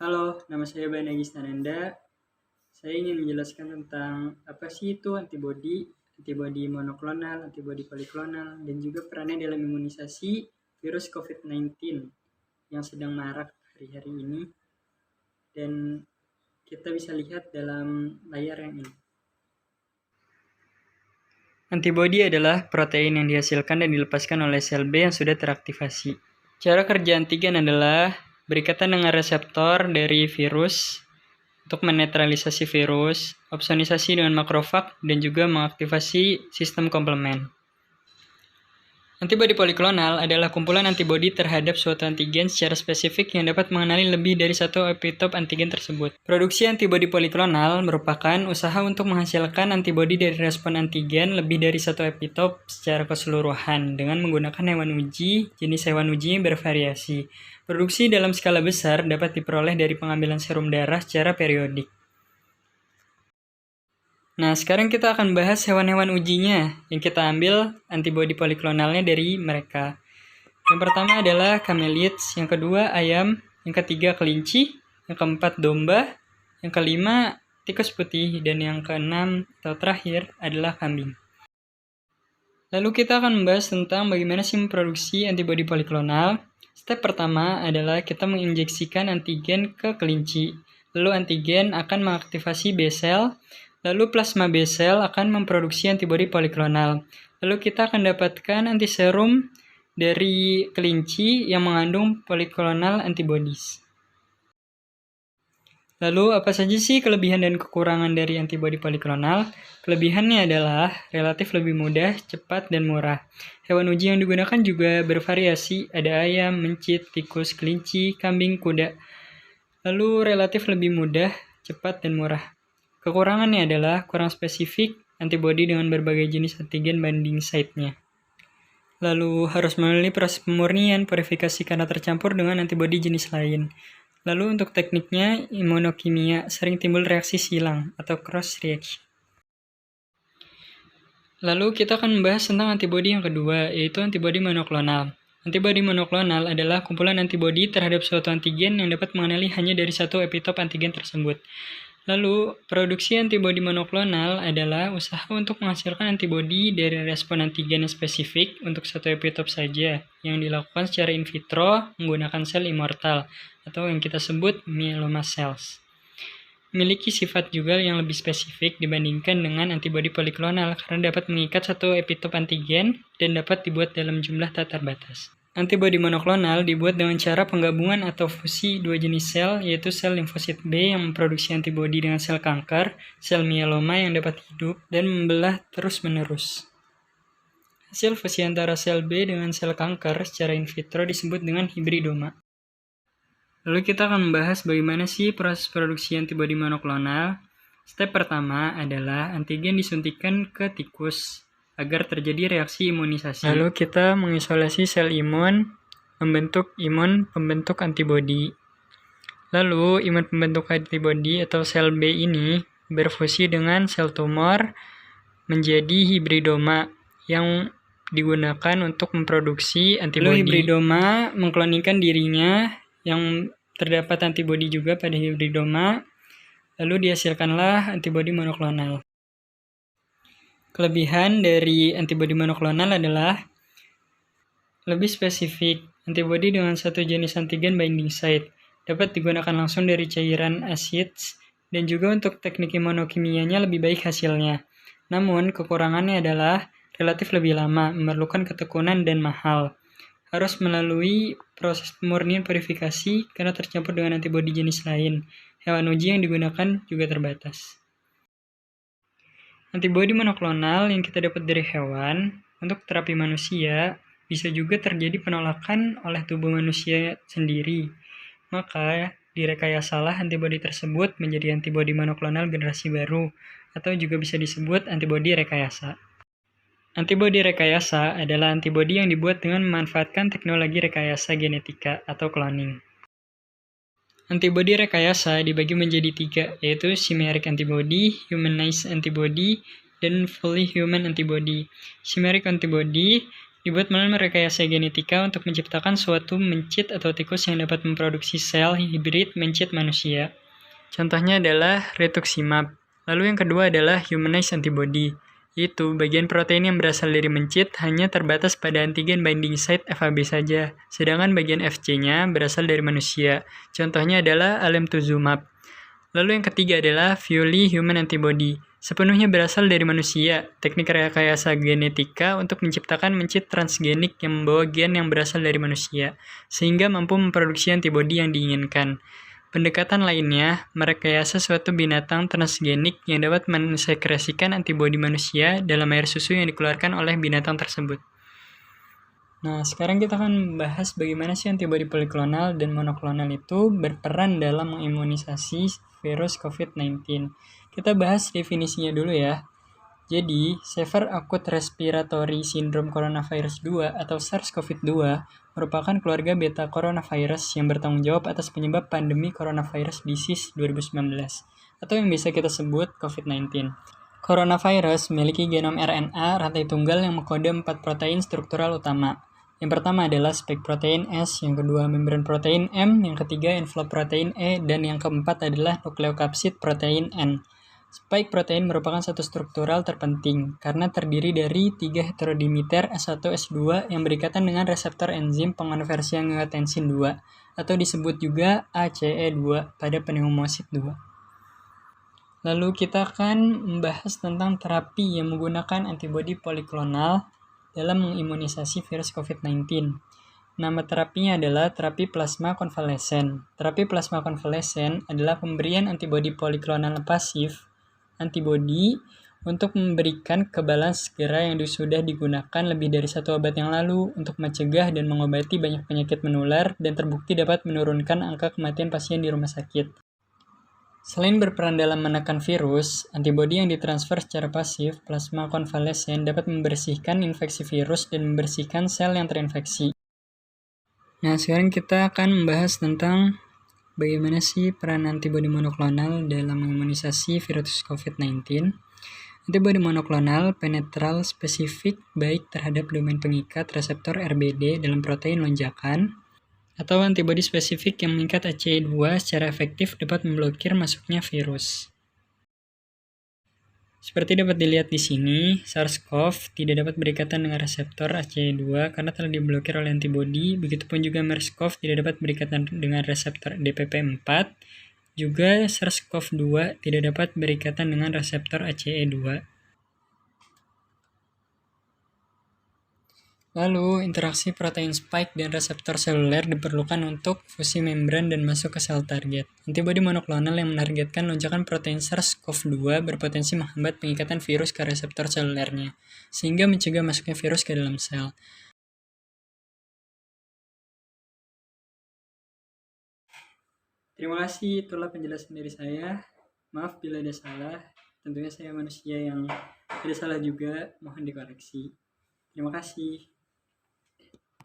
Halo, nama saya Banagis Nananda. Saya ingin menjelaskan tentang apa sih itu antibodi, antibodi monoklonal, antibodi poliklonal, dan juga perannya dalam imunisasi virus COVID-19 yang sedang marak hari-hari ini. Dan kita bisa lihat dalam layar yang ini. Antibodi adalah protein yang dihasilkan dan dilepaskan oleh sel B yang sudah teraktivasi. Cara kerja antigen adalah berikatan dengan reseptor dari virus untuk menetralisasi virus, opsonisasi dengan makrofag, dan juga mengaktifasi sistem komplement. Antibodi poliklonal adalah kumpulan antibodi terhadap suatu antigen secara spesifik yang dapat mengenali lebih dari satu epitop antigen tersebut. Produksi antibodi poliklonal merupakan usaha untuk menghasilkan antibodi dari respon antigen lebih dari satu epitop secara keseluruhan dengan menggunakan hewan uji. Jenis hewan uji bervariasi. Produksi dalam skala besar dapat diperoleh dari pengambilan serum darah secara periodik. Nah, sekarang kita akan bahas hewan-hewan ujinya yang kita ambil antibodi poliklonalnya dari mereka. Yang pertama adalah camelids, yang kedua ayam, yang ketiga kelinci, yang keempat domba, yang kelima tikus putih, dan yang keenam atau terakhir adalah kambing. Lalu kita akan membahas tentang bagaimana sih memproduksi antibodi poliklonal. Step pertama adalah kita menginjeksikan antigen ke kelinci. Lalu antigen akan mengaktifasi B cell. Lalu plasma B cell akan memproduksi antibodi poliklonal. Lalu kita akan dapatkan antiserum dari kelinci yang mengandung poliklonal antibodies. Lalu apa saja sih kelebihan dan kekurangan dari antibodi poliklonal? Kelebihannya adalah relatif lebih mudah, cepat, dan murah. Hewan uji yang digunakan juga bervariasi, ada ayam, mencit, tikus, kelinci, kambing, kuda. Lalu relatif lebih mudah, cepat, dan murah. Kekurangannya adalah kurang spesifik antibodi dengan berbagai jenis antigen binding site-nya. Lalu harus melalui proses pemurnian, purifikasi karena tercampur dengan antibodi jenis lain. Lalu untuk tekniknya, imunokimia sering timbul reaksi silang atau cross reaction. Lalu kita akan membahas tentang antibodi yang kedua, yaitu antibodi monoklonal. Antibodi monoklonal adalah kumpulan antibodi terhadap suatu antigen yang dapat mengenali hanya dari satu epitop antigen tersebut. Lalu, produksi antibodi monoklonal adalah usaha untuk menghasilkan antibodi dari respon antigen yang spesifik untuk satu epitop saja, yang dilakukan secara in vitro menggunakan sel immortal, atau yang kita sebut myeloma cells. Memiliki sifat juga yang lebih spesifik dibandingkan dengan antibodi poliklonal karena dapat mengikat satu epitop antigen dan dapat dibuat dalam jumlah tak terbatas. Antibodi monoklonal dibuat dengan cara penggabungan atau fusi dua jenis sel, yaitu sel limfosit B yang memproduksi antibodi dengan sel kanker, sel myeloma yang dapat hidup, dan membelah terus-menerus. Hasil fusi antara sel B dengan sel kanker secara in vitro disebut dengan hibridoma. Lalu kita akan membahas bagaimana sih proses produksi antibodi monoklonal. Step pertama adalah antigen disuntikkan ke tikus agar terjadi reaksi imunisasi. Lalu kita mengisolasi sel imun, membentuk imun pembentuk antibodi. Lalu imun pembentuk antibodi atau sel B ini berfusi dengan sel tumor menjadi hibridoma yang digunakan untuk memproduksi antibodi. Lalu hibridoma mengklonikan dirinya yang terdapat antibodi juga pada hibridoma, lalu dihasilkanlah antibodi monoklonal. Kelebihan dari antibodi monoklonal adalah lebih spesifik. Antibodi dengan satu jenis antigen binding site dapat digunakan langsung dari cairan asids dan juga untuk teknik imunokimianya lebih baik hasilnya. Namun, kekurangannya adalah relatif lebih lama, memerlukan ketekunan dan mahal. Harus melalui proses pemurnian purifikasi karena tercampur dengan antibodi jenis lain. Hewan uji yang digunakan juga terbatas. Antibodi monoklonal yang kita dapat dari hewan untuk terapi manusia bisa juga terjadi penolakan oleh tubuh manusia sendiri. Maka direkayasalah antibodi tersebut menjadi antibodi monoklonal generasi baru atau juga bisa disebut antibodi rekayasa. Antibodi rekayasa adalah antibodi yang dibuat dengan memanfaatkan teknologi rekayasa genetika atau cloning. Antibodi rekayasa dibagi menjadi 3, yaitu chimeric antibody, humanized antibody, dan fully human antibody. Chimeric antibody dibuat melalui rekayasa genetika untuk menciptakan suatu mencit atau tikus yang dapat memproduksi sel hibrid mencit manusia. Contohnya adalah rituximab. Lalu yang kedua adalah humanized antibody, yaitu bagian protein yang berasal dari mencit hanya terbatas pada antigen binding site Fab saja, sedangkan bagian Fc-nya berasal dari manusia. Contohnya adalah alemtuzumab. Lalu yang ketiga adalah fully human antibody, sepenuhnya berasal dari manusia, teknik rekayasa genetika untuk menciptakan mencit transgenik yang membawa gen yang berasal dari manusia, sehingga mampu memproduksi antibody yang diinginkan. Pendekatan lainnya, merekayasa suatu binatang transgenik yang dapat mensekresikan antibodi manusia dalam air susu yang dikeluarkan oleh binatang tersebut. Nah, sekarang kita akan membahas bagaimana sih antibodi poliklonal dan monoklonal itu berperan dalam mengimunisasi virus COVID-19. Kita bahas definisinya dulu ya. Jadi, Severe Acute Respiratory Syndrome Coronavirus 2 atau SARS-CoV-2 merupakan keluarga beta coronavirus yang bertanggung jawab atas penyebab pandemi coronavirus disease 2019 atau yang bisa kita sebut COVID-19. Coronavirus memiliki genom RNA rantai tunggal yang mengkode 4 protein struktural utama. Yang pertama adalah spike protein S, yang kedua membran protein M, yang ketiga envelope protein E, dan yang keempat adalah nukleokapsid protein N. Spike protein merupakan satu struktural terpenting karena terdiri dari 3 heterodimiter S1-S2 yang berikatan dengan reseptor enzim pengonversi angiotensin 2 atau disebut juga ACE2 pada pneumosit 2. Lalu kita akan membahas tentang terapi yang menggunakan antibodi poliklonal dalam mengimunisasi virus COVID-19. Nama terapinya adalah terapi plasma konvalesen. Terapi plasma konvalesen adalah pemberian antibodi poliklonal pasif, antibodi untuk memberikan kekebalan segera yang sudah digunakan lebih dari 1 abad yang lalu untuk mencegah dan mengobati banyak penyakit menular dan terbukti dapat menurunkan angka kematian pasien di rumah sakit. Selain berperan dalam menekan virus, antibodi yang ditransfer secara pasif, plasma konvalesen dapat membersihkan infeksi virus dan membersihkan sel yang terinfeksi. Nah, sekarang kita akan membahas tentang bagaimana sih peran antibodi monoklonal dalam mengimunisasi virus COVID-19. Antibodi monoklonal penetral spesifik baik terhadap domain pengikat reseptor RBD dalam protein lonjakan, atau antibodi spesifik yang mengikat ACE2 secara efektif dapat memblokir masuknya virus. Seperti dapat dilihat di sini, SARS-CoV tidak dapat berikatan dengan reseptor ACE2 karena telah diblokir oleh antibodi, begitupun juga MERS-CoV tidak dapat berikatan dengan reseptor DPP4, juga SARS-CoV-2 tidak dapat berikatan dengan reseptor ACE2. Lalu, interaksi protein spike dan reseptor seluler diperlukan untuk fusi membran dan masuk ke sel target. Antibodi monoklonal yang menargetkan lonjakan protein SARS-CoV-2 berpotensi menghambat pengikatan virus ke reseptor selulernya, sehingga mencegah masuknya virus ke dalam sel. Terima kasih, itulah penjelasan dari saya. Maaf bila ada salah, tentunya saya manusia yang tidak salah juga, mohon dikoreksi. Terima kasih.